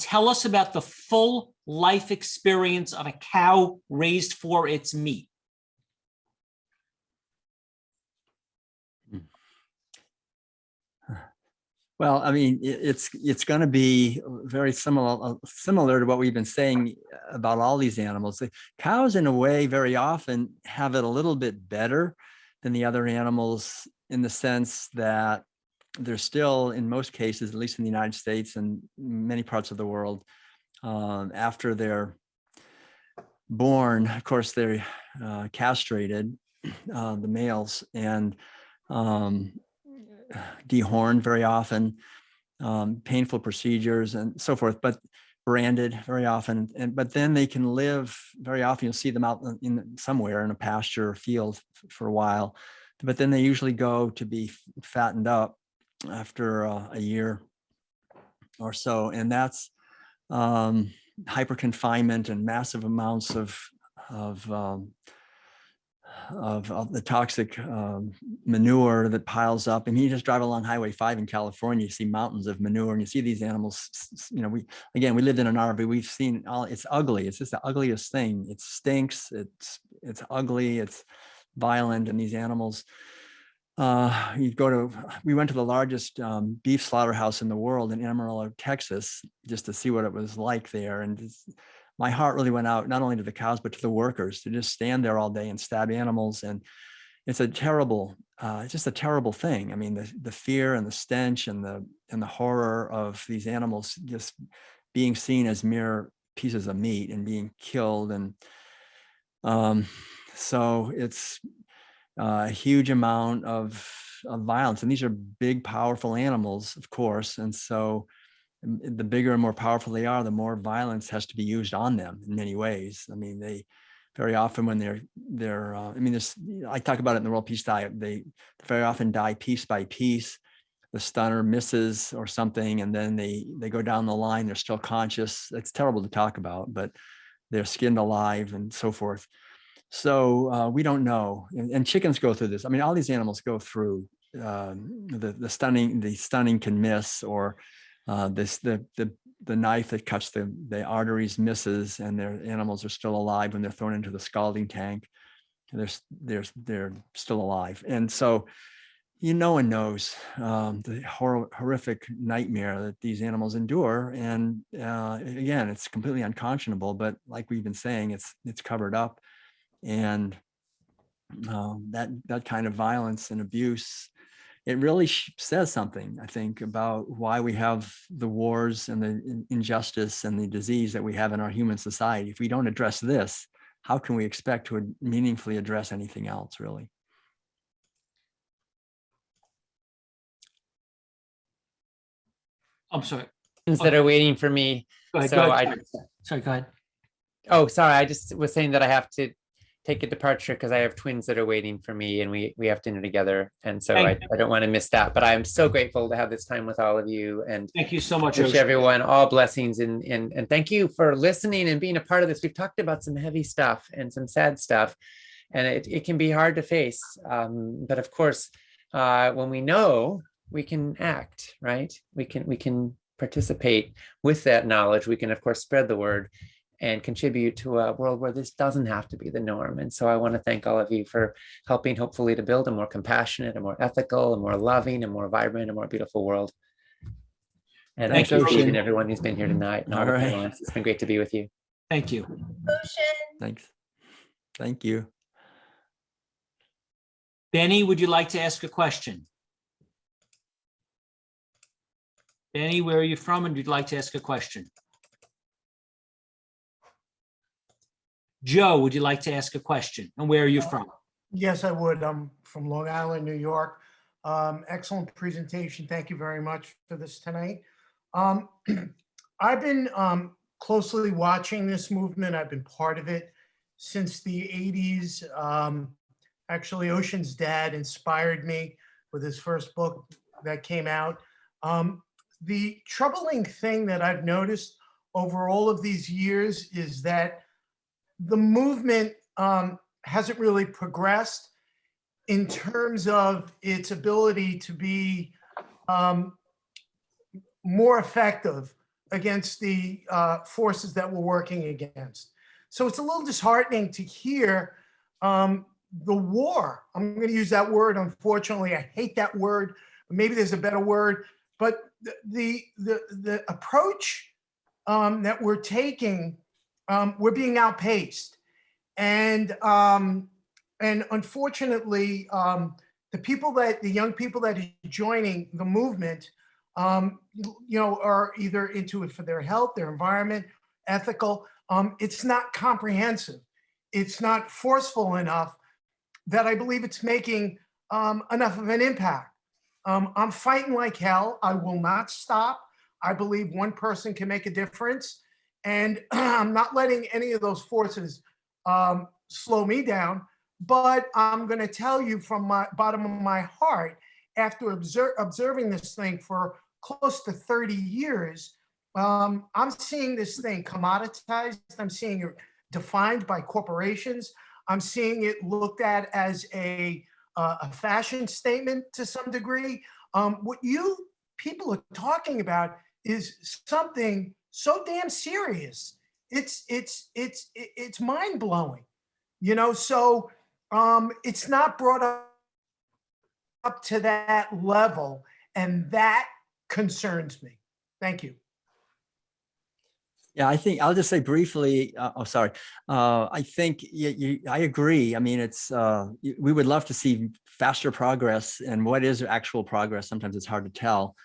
tell us about the full life experience of a cow raised for its meat. Well, I mean, it's going to be very similar to what we've been saying about all these animals. The cows, in a way, very often have it a little bit better than the other animals, in the sense that they're still, in most cases, at least in the United States and many parts of the world, after they're born, of course, they're castrated, the males, and dehorned very often, painful procedures and so forth, but branded very often. But then they can live very often. You'll see them out in somewhere in a pasture or field for a while, but then they usually go to be fattened up after a year or so. And that's hyper confinement and massive amounts of the toxic manure that piles up. And you just drive along Highway 5 in California, you see mountains of manure, and you see these animals. You know, we lived in an RV. We've seen all. It's ugly. It's just the ugliest thing. It stinks. It's ugly. It's violent. And these animals. We went to the largest beef slaughterhouse in the world in Amarillo, Texas, just to see what it was like there. And my heart really went out, not only to the cows, but to the workers, to just stand there all day and stab animals. And it's a terrible, it's just a terrible thing. I mean, the fear and the stench and the horror of these animals just being seen as mere pieces of meat and being killed. And so it's a huge amount of violence. And these are big, powerful animals, of course. And so the bigger and more powerful they are, the more violence has to be used on them in many ways. I mean, they very often, when I talk about it in the World Peace Diet, they very often die piece by piece. The stunner misses or something, and then they go down the line, they're still conscious. It's terrible to talk about, but they're skinned alive and so forth. So we don't know. And chickens go through this. I mean, all these animals go through the stunning can miss, or the knife that cuts the arteries misses, and their animals are still alive when they're thrown into the scalding tank. They're still alive. And so no one knows the horrific nightmare that these animals endure. And again, it's completely unconscionable, but like we've been saying, it's covered up. And that kind of violence and abuse, it really says something, I think, about why we have the wars and the injustice and the disease that we have in our human society. If we don't address this, how can we expect to meaningfully address anything else, really? I'm sorry. That are waiting for me. Go ahead. Sorry, go ahead. Oh, sorry. I just was saying that I have to take a departure because I have twins that are waiting for me, and we have dinner together. And so I don't want to miss that, but I'm so grateful to have this time with all of you. And thank you so much. Wish everyone all blessings, and thank you for listening and being a part of this. We've talked about some heavy stuff and some sad stuff, and it can be hard to face. But of course, when we know, we can act, right? We can participate with that knowledge. We can, of course, spread the word and contribute to a world where this doesn't have to be the norm. And so I want to thank all of you for helping, hopefully, to build a more compassionate, a more ethical, a more loving, a more vibrant, a more beautiful world. And thank you, Steve, and everyone who's been here tonight. And all right. It's been great to be with you. Thank you. Thanks. Thank you. Benny, would you like to ask a question? Benny, where are you from, and you'd like to ask a question? Joe, would you like to ask a question? And where are you from? Yes, I would. I'm from Long Island, New York. Excellent presentation. Thank you very much for this tonight. I've been closely watching this movement. I've been part of it since the 80s. Actually, Ocean's dad inspired me with his first book that came out. The troubling thing that I've noticed over all of these years is that the movement hasn't really progressed in terms of its ability to be more effective against the forces that we're working against. So it's a little disheartening to hear the war. I'm going to use that word. Unfortunately, I hate that word. Maybe there's a better word, but the approach that we're taking, we're being outpaced, and unfortunately, the young people that are joining the movement, are either into it for their health, their environment, ethical. It's not comprehensive. It's not forceful enough that I believe it's making enough of an impact. I'm fighting like hell. I will not stop. I believe one person can make a difference. And I'm not letting any of those forces slow me down. But I'm going to tell you from my bottom of my heart, after observing this thing for close to 30 years, I'm seeing this thing commoditized. I'm seeing it defined by corporations. I'm seeing it looked at as a fashion statement to some degree. What you people are talking about is something so damn serious. It's mind blowing, So it's not brought up to that level, and that concerns me. Thank you. Yeah, I think I'll just say briefly. I think I agree. I mean, we would love to see faster progress, and what is actual progress? Sometimes it's hard to tell.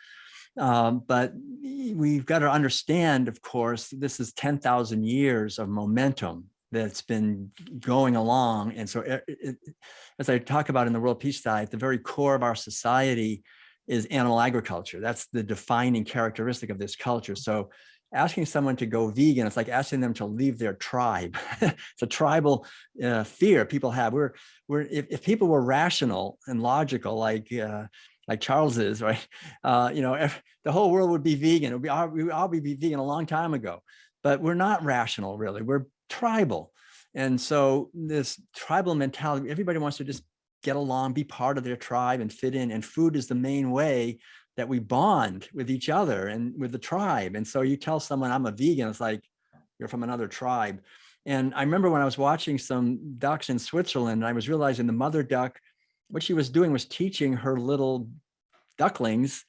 But we've got to understand, of course, this is 10,000 years of momentum that's been going along. And so as I talk about in the World Peace Diet, the very core of our society is animal agriculture. That's the defining characteristic of this culture. So asking someone to go vegan, it's like asking them to leave their tribe. It's a tribal fear people have. If people were rational and logical, like Charles is, right? If the whole world would be vegan. We would all be vegan a long time ago. But we're not rational, really. We're tribal. And so this tribal mentality, everybody wants to just get along, be part of their tribe and fit in. And food is the main way that we bond with each other and with the tribe. And so you tell someone I'm a vegan, it's like you're from another tribe. And I remember when I was watching some ducks in Switzerland, I was realizing the mother duck, what she was doing was teaching her little ducklings,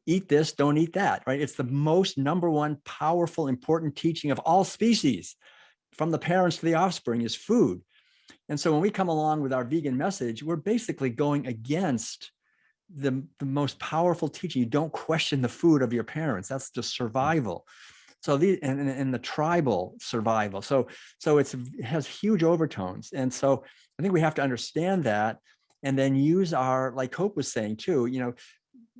eat this, don't eat that, right? It's the most number one powerful, important teaching of all species, from the parents to the offspring, is food. And so when we come along with our vegan message, we're basically going against the most powerful teaching. You don't question the food of your parents. That's the survival. So and the tribal survival. So it has huge overtones. And so I think we have to understand that, and then use our, like Hope was saying too,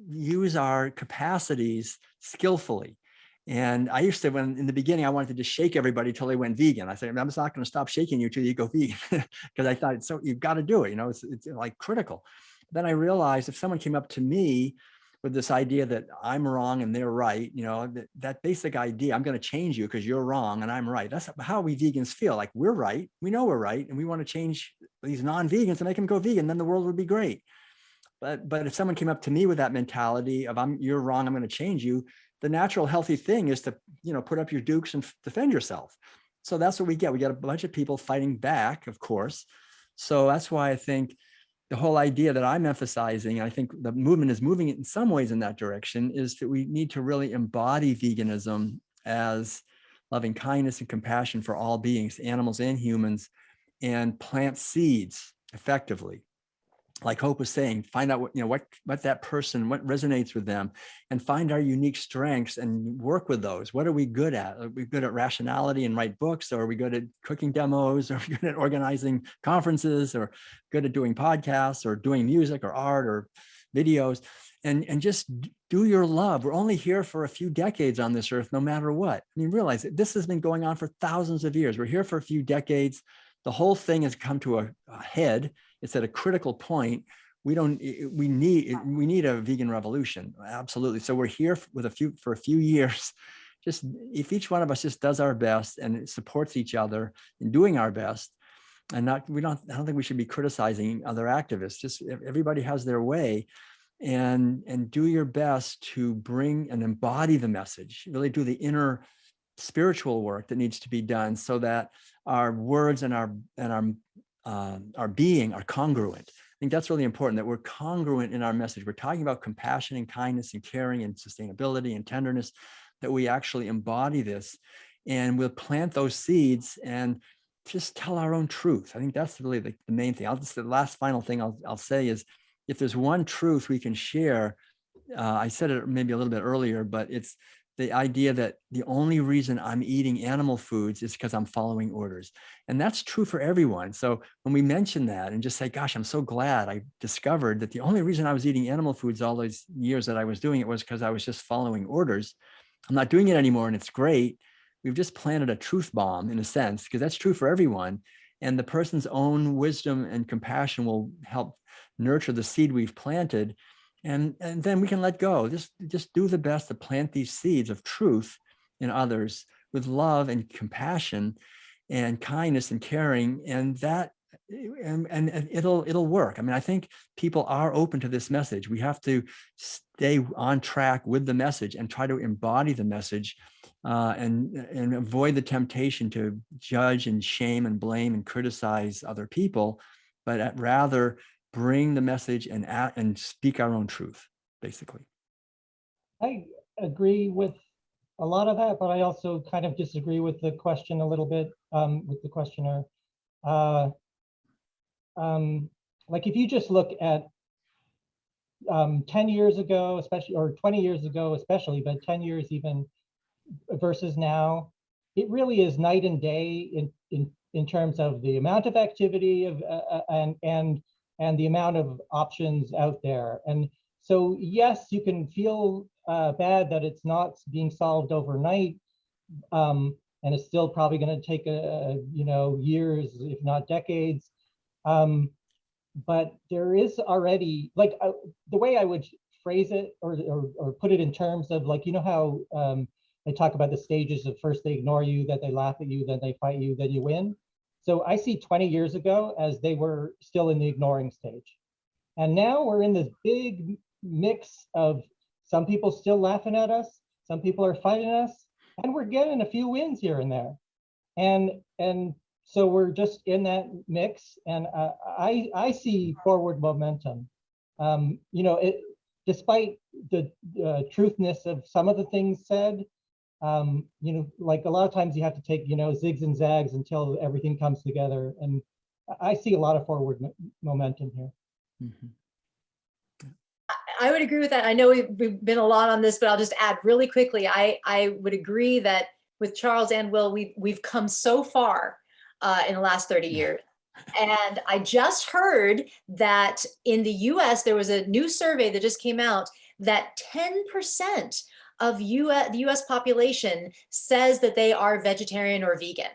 use our capacities skillfully. And I used to, when in the beginning, I wanted to just shake everybody till they went vegan. I said, I'm just not going to stop shaking you till you go vegan, because I thought, so you've got to do it. It's like critical. Then I realized if someone came up to me with this idea that I'm wrong and they're right, that basic idea, I'm going to change you because you're wrong and I'm right. That's how we vegans feel. Like we're right. We know we're right. And we want to change these non-vegans and make them go vegan. Then the world would be great. But if someone came up to me with that mentality of you're wrong, I'm going to change you, the natural healthy thing is to, put up your dukes and defend yourself. So that's what we get. We get a bunch of people fighting back, of course. So that's why I think the whole idea that I'm emphasizing, I think the movement is moving in some ways in that direction, is that we need to really embody veganism as loving kindness and compassion for all beings, animals and humans, and plant seeds effectively. Like Hope was saying, find out what that person, what resonates with them, and find our unique strengths and work with those. What are we good at? Are we good at rationality and write books? Or are we good at cooking demos? Or are we good at organizing conferences? Or good at doing podcasts or doing music or art or videos? And just do your love. We're only here for a few decades on this earth, no matter what. I mean, realize that this has been going on for thousands of years. We're here for a few decades. The whole thing has come to a head. It's at a critical point. We need a vegan revolution. Absolutely. So we're here for a few years. Just if each one of us just does our best and supports each other in doing our best, and I don't think we should be criticizing other activists. Just everybody has their way. and do your best to bring and embody the message, really do the inner spiritual work that needs to be done so that our words and our being are congruent. I think that's really important, that we're congruent in our message. We're talking about compassion and kindness and caring and sustainability and tenderness, that we actually embody this, and we'll plant those seeds and just tell our own truth. I think that's really the main thing. The last final thing I'll say is, if there's one truth we can share, I said it maybe a little bit earlier, but it's the idea that the only reason I'm eating animal foods is because I'm following orders. And that's true for everyone. So when we mention that and just say, gosh, I'm so glad I discovered that the only reason I was eating animal foods all those years that I was doing it was because I was just following orders. I'm not doing it anymore, and it's great. We've just planted a truth bomb in a sense, because that's true for everyone. And the person's own wisdom and compassion will help nurture the seed we've planted. And then we can let go. Just do the best to plant these seeds of truth in others with love and compassion and kindness and caring, and it'll work. I mean, I think people are open to this message. We have to stay on track with the message and try to embody the message, and avoid the temptation to judge and shame and blame and criticize other people, but rather bring the message and speak our own truth, basically. I agree with a lot of that, but I also kind of disagree with the question a little bit, with the questioner. Like if you just look at 10 years ago, especially, or 20 years ago, especially, but 10 years even versus now, it really is night and day in terms of the amount of activity of and the amount of options out there. And so, yes, you can feel bad that it's not being solved overnight, and it's still probably going to take years, if not decades. But there is already, like, the way I would phrase it or put it in terms of, like, you know how they talk about the stages of, first they ignore you, then they laugh at you, then they fight you, then you win. So I see 20 years ago as they were still in the ignoring stage. And now we're in this big mix of some people still laughing at us, some people are fighting us, and we're getting a few wins here and there. And so we're just in that mix, and I see forward momentum. Despite the truthness of some of the things said, like a lot of times you have to take, zigs and zags until everything comes together. And I see a lot of forward momentum here. Mm-hmm. I would agree with that. I know we've been a lot on this, but I'll just add really quickly. I would agree that with Charles and Will, we've come so far in the last 30 years. And I just heard that in the US, there was a new survey that just came out that 10% of the US population says that they are vegetarian or vegan.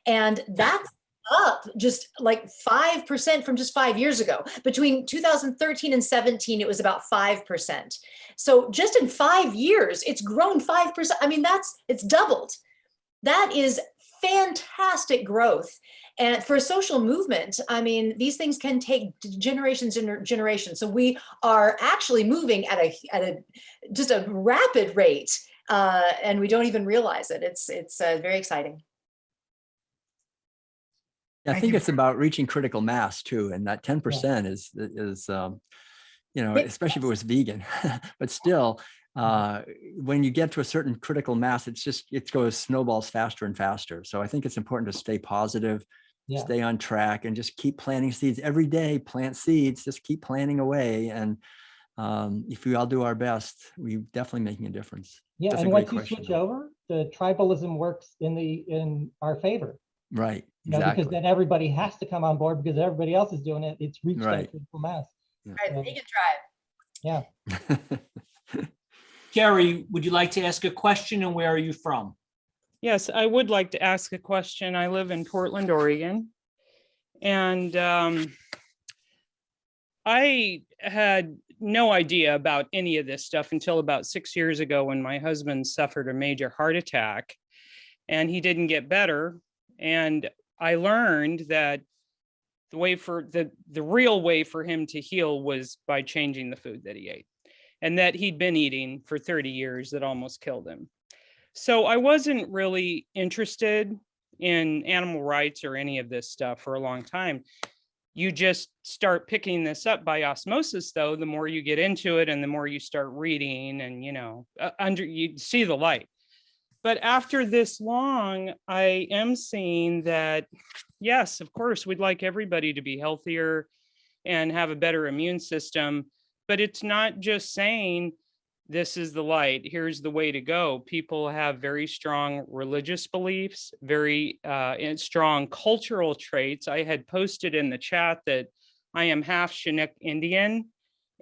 And that's up just like 5% from just 5 years ago. Between 2013 and 17, it was about 5%. So just in 5 years, it's grown 5%. I mean, it's doubled. That is fantastic growth. And for a social movement, I mean, these things can take generations and generations. So we are actually moving at just a rapid rate, and we don't even realize it. It's very exciting. I think it's about reaching critical mass too, and that 10% is especially if it was vegan, but still, when you get to a certain critical mass, it goes snowballs faster and faster. So I think it's important to stay positive, stay on track, and just keep planting seeds every day. Plant seeds, just keep planting away, and if we all do our best, we're definitely making a difference. Yeah, and once you switch over, the tribalism works in our favor. Right. Exactly. Because then everybody has to come on board because everybody else is doing it. It's reached that critical mass. Yeah. Right, vegan tribe. Yeah. Jerry, would you like to ask a question, and where are you from? Yes, I would like to ask a question. I live in Portland, Oregon, and I had no idea about any of this stuff until about 6 years ago when my husband suffered a major heart attack and he didn't get better. And I learned that the real way for him to heal was by changing the food that he ate. and that he'd been eating for 30 years that almost killed him. So I wasn't really interested in animal rights or any of this stuff for a long time. You just start picking this up by osmosis, though, the more you get into it and the more you start reading and, you see the light. But after this long, I am seeing that, yes, of course, we'd like everybody to be healthier and have a better immune system. But it's not just saying, this is the light, here's the way to go. People have very strong religious beliefs, very strong cultural traits. I had posted in the chat that I am half Chinook Indian,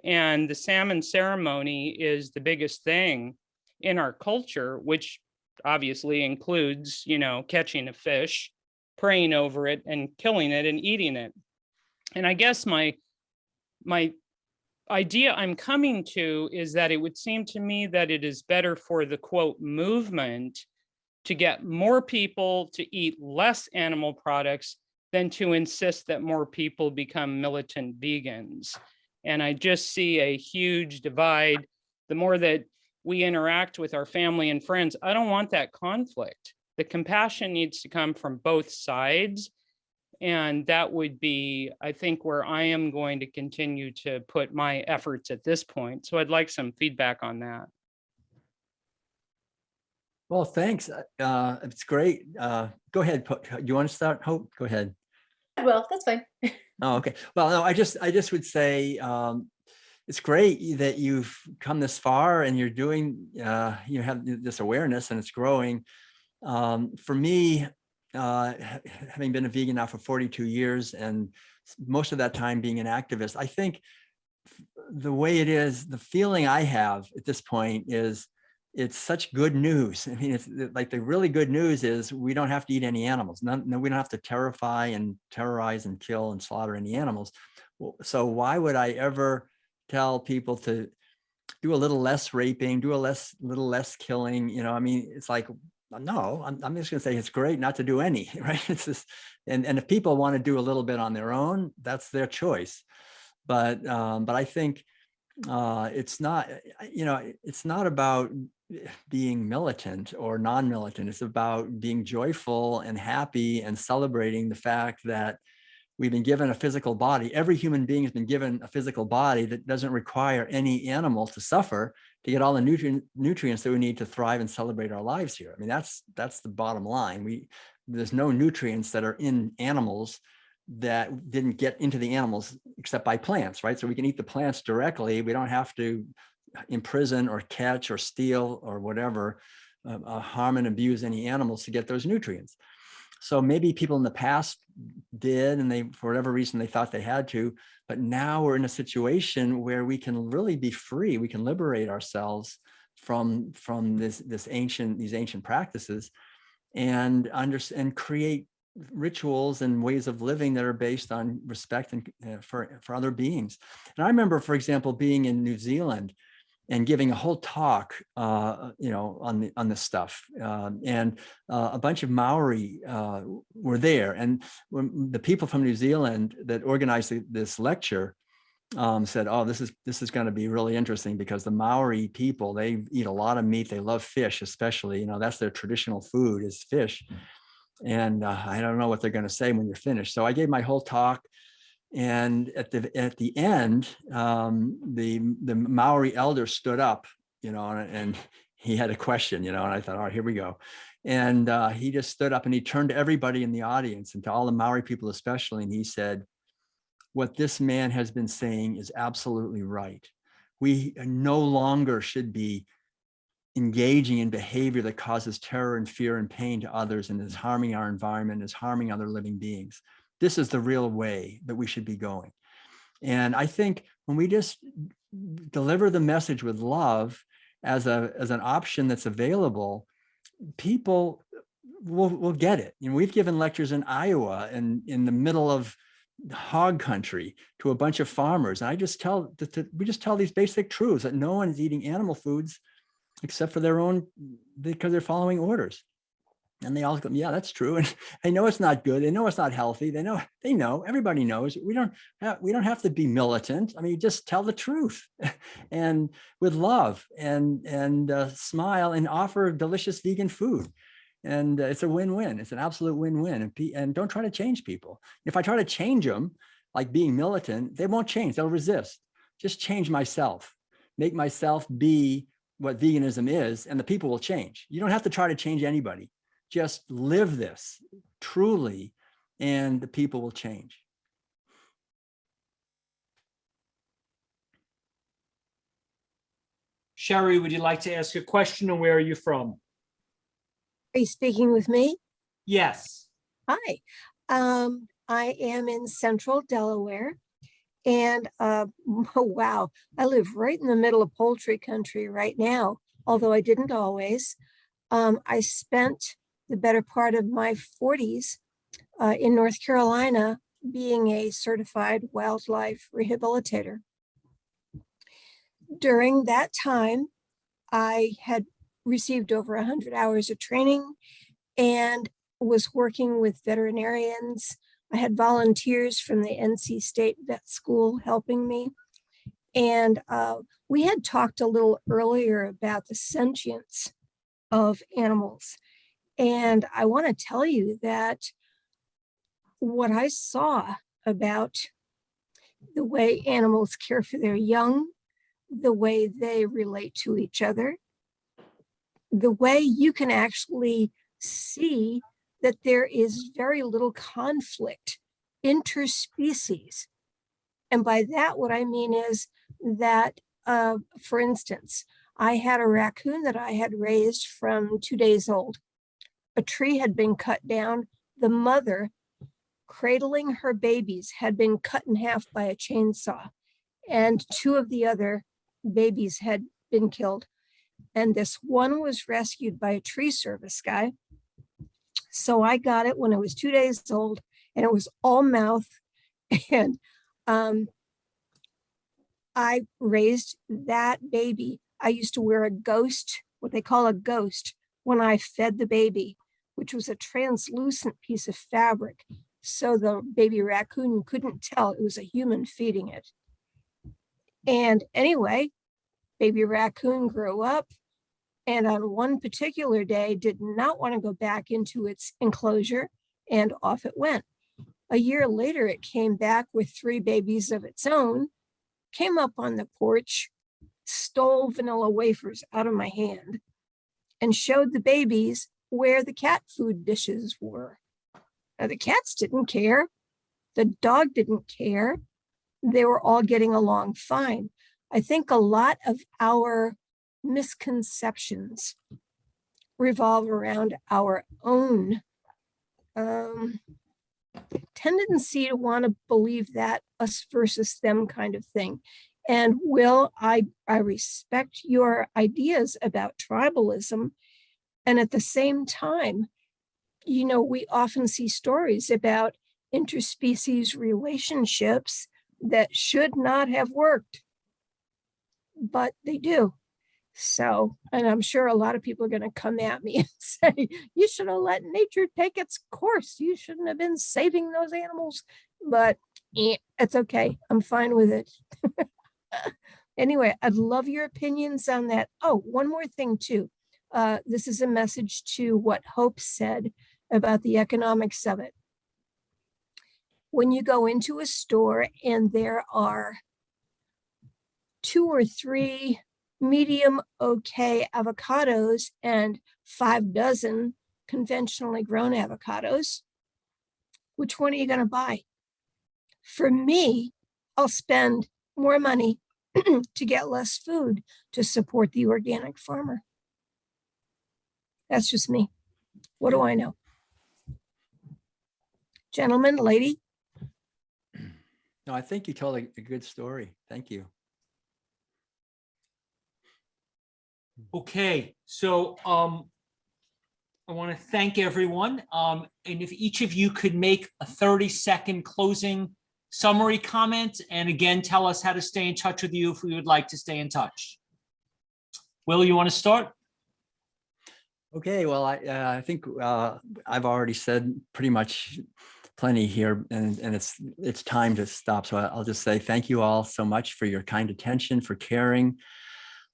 and the salmon ceremony is the biggest thing in our culture, which obviously includes, catching a fish, praying over it, and killing it and eating it. And I guess my idea I'm coming to is that it would seem to me that it is better for the quote movement to get more people to eat less animal products than to insist that more people become militant vegans. And I just see a huge divide. The more that we interact with our family and friends, I don't want that conflict. The compassion needs to come from both sides. And that would be, I think, where I am going to continue to put my efforts at this point. So I'd like some feedback on that. Well, thanks. It's great. Go ahead. You want to start, Hope? Go ahead. Well, that's fine. Oh, okay. Well, no, I just would say it's great that you've come this far and you're doing, you have this awareness and it's growing. For me, having been a vegan now for 42 years and most of that time being an activist, I think the way it is, the feeling I have at this point is it's such good news. I mean, it's like the really good news is we don't have to eat any animals. No, we don't have to terrify and terrorize and kill and slaughter any animals. So why would I ever tell people to do a little less raping, do a little less killing? I mean, it's like, no, I'm just going to say it's great not to do any, right? It's just, and if people want to do a little bit on their own, that's their choice. But I think it's not, it's not about being militant or non-militant. It's about being joyful and happy and celebrating the fact that we've been given a physical body. Every human being has been given a physical body that doesn't require any animal to suffer to get all the nutrients that we need to thrive and celebrate our lives here. I mean, that's the bottom line. There's no nutrients that are in animals that didn't get into the animals except by plants, right? So we can eat the plants directly. We don't have to imprison or catch or steal or whatever, harm and abuse any animals to get those nutrients. So maybe people in the past did, and they, for whatever reason, they thought they had to, but now we're in a situation where we can really be free. We can liberate ourselves from these ancient practices and create rituals and ways of living that are based on respect and for other beings. And I remember, for example, being in New Zealand and giving a whole talk, on this stuff. And a bunch of Maori were there. And when the people from New Zealand that organized this lecture said, "Oh, this is going to be really interesting because the Maori people, they eat a lot of meat. They love fish, especially. That's their traditional food is fish." And I don't know what they're going to say when you're finished. So I gave my whole talk. And at the end, the Maori elder stood up, and he had a question, and I thought, all right, here we go. And he just stood up and he turned to everybody in the audience and to all the Maori people especially, and he said, "What this man has been saying is absolutely right. We no longer should be engaging in behavior that causes terror and fear and pain to others and is harming our environment, is harming other living beings. This is the real way that we should be going." And I think when we just deliver the message with love as an option that's available, people will get it. We've given lectures in Iowa and in the middle of hog country to a bunch of farmers. And we just tell these basic truths that no one's eating animal foods except for their own, because they're following orders. And they all go, yeah, that's true. And they know it's not good. They know it's not healthy. They know, everybody knows. We don't have to be militant. I mean, just tell the truth and with love and smile and offer delicious vegan food. And it's a win-win. It's an absolute win-win. And don't try to change people. If I try to change them, like being militant, they won't change. They'll resist. Just change myself, make myself be what veganism is, and the people will change. You don't have to try to change anybody. Just live this truly, and the people will change. Sherry, would you like to ask a question, and where are you from? Are you speaking with me? Yes. Hi. I am in central Delaware. And oh, wow, I live right in the middle of poultry country right now, although I didn't always. I spent the better part of my 40s in North Carolina being a certified wildlife rehabilitator. During that time, I had received over 100 hours of training and was working with veterinarians. I had volunteers from the NC State Vet School helping me. And we had talked a little earlier about the sentience of animals. And I want to tell you that what I saw about the way animals care for their young, the way they relate to each other, the way you can actually see that there is very little conflict interspecies. And by that, what I mean is that, for instance, I had a raccoon that I had raised from 2 days old. A tree had been cut down. The mother, cradling her babies, had been cut in half by a chainsaw, and 2 of the other babies had been killed. And this one was rescued by a tree service guy. So I got it when it was 2 days old, and it was all mouth. And I raised that baby. I used to wear a ghost, what they call a ghost, when I fed the baby, which was a translucent piece of fabric. So the baby raccoon couldn't tell it was a human feeding it. And anyway, baby raccoon grew up, and on one particular day did not want to go back into its enclosure, and off it went. A year later, it came back with 3 babies of its own, came up on the porch, stole vanilla wafers out of my hand, and showed the babies where the cat food dishes were. Now, the cats didn't care. The dog didn't care. They were all getting along fine. I think a lot of our misconceptions revolve around our own tendency to want to believe that us versus them kind of thing. And Will, I respect your ideas about tribalism. And at the same time, you know, we often see stories about interspecies relationships that should not have worked, but they do. So, and I'm sure a lot of people are going to come at me and say, you should have let nature take its course. You shouldn't have been saving those animals, but it's okay. I'm fine with it. Anyway, I'd love your opinions on that. Oh, one more thing too. This is a message to what Hope said about the economics of it. When you go into a store and there are 2 or 3 medium okay avocados and 5 dozen conventionally grown avocados, which one are you going to buy? For me, I'll spend more money to get less food to support the organic farmer. That's just me. What do I know? Gentleman, lady? No, I think you told a good story. Thank you. Okay, so I want to thank everyone. And if each of you could make a 30-second closing summary comment, and again, tell us how to stay in touch with you if we would like to stay in touch. Will, you want to start? Okay, well, I think I've already said pretty much plenty here, and it's time to stop. So I'll just say thank you all so much for your kind attention, for caring.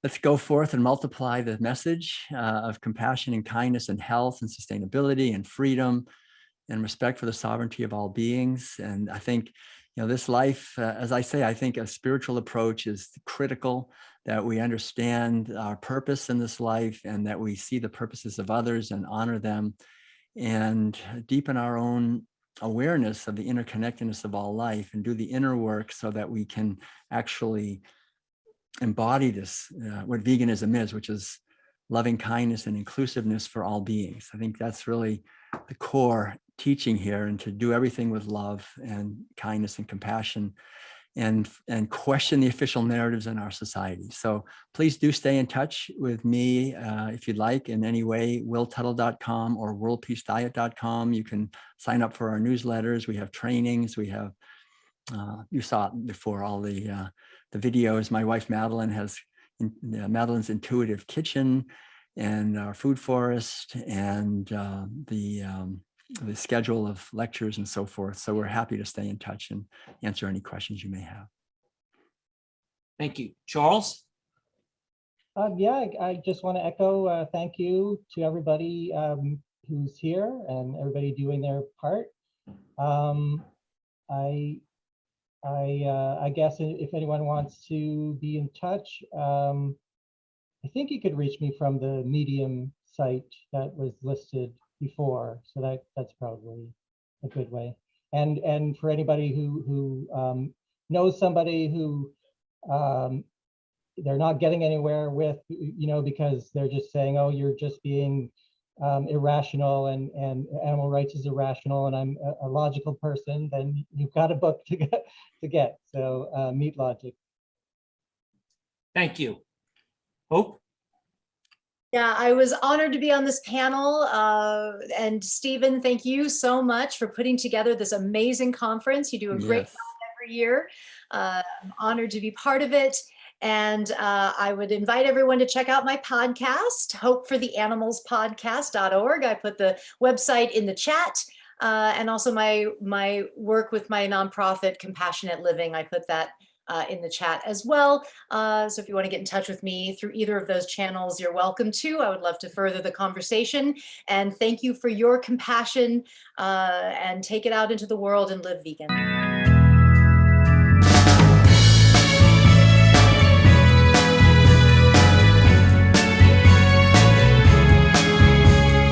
Let's go forth and multiply the message of compassion and kindness and health and sustainability and freedom and respect for the sovereignty of all beings. And I think, this life, as I say, I think a spiritual approach is critical, that we understand our purpose in this life and that we see the purposes of others and honor them and deepen our own awareness of the interconnectedness of all life and do the inner work so that we can actually embody this, what veganism is, which is loving kindness and inclusiveness for all beings. I think that's really the core teaching here, and to do everything with love and kindness and compassion and question the official narratives in our society. So please do stay in touch with me if you'd like in any way, willtuttle.com or worldpeacediet.com. You can sign up for our newsletters. We have trainings. We have, you saw it before, all the videos. My wife, Madeline, has Madeline's Intuitive Kitchen and our food forest and the schedule of lectures and so forth. So we're happy to stay in touch and answer any questions you may have. Thank you. Charles? Yeah, I just want to echo thank you to everybody who's here and everybody doing their part. I guess if anyone wants to be in touch, I think you could reach me from the Medium site that was listed before, so that's probably a good way. And for anybody who knows somebody who they're not getting anywhere with, because they're just saying, oh, you're just being irrational and animal rights is irrational and I'm a logical person, then you've got a book to get. So Meet Logic. Thank you. Hope? Yeah, I was honored to be on this panel. And Stephen, thank you so much for putting together this amazing conference. You do a great job every year. I'm honored to be part of it. And I would invite everyone to check out my podcast, hopefortheanimalspodcast.org. I put the website in the chat. And also my work with my nonprofit, Compassionate Living, I put that in the chat as well. So if you want to get in touch with me through either of those channels, you're welcome to. I would love to further the conversation. And thank you for your compassion, and take it out into the world and live vegan.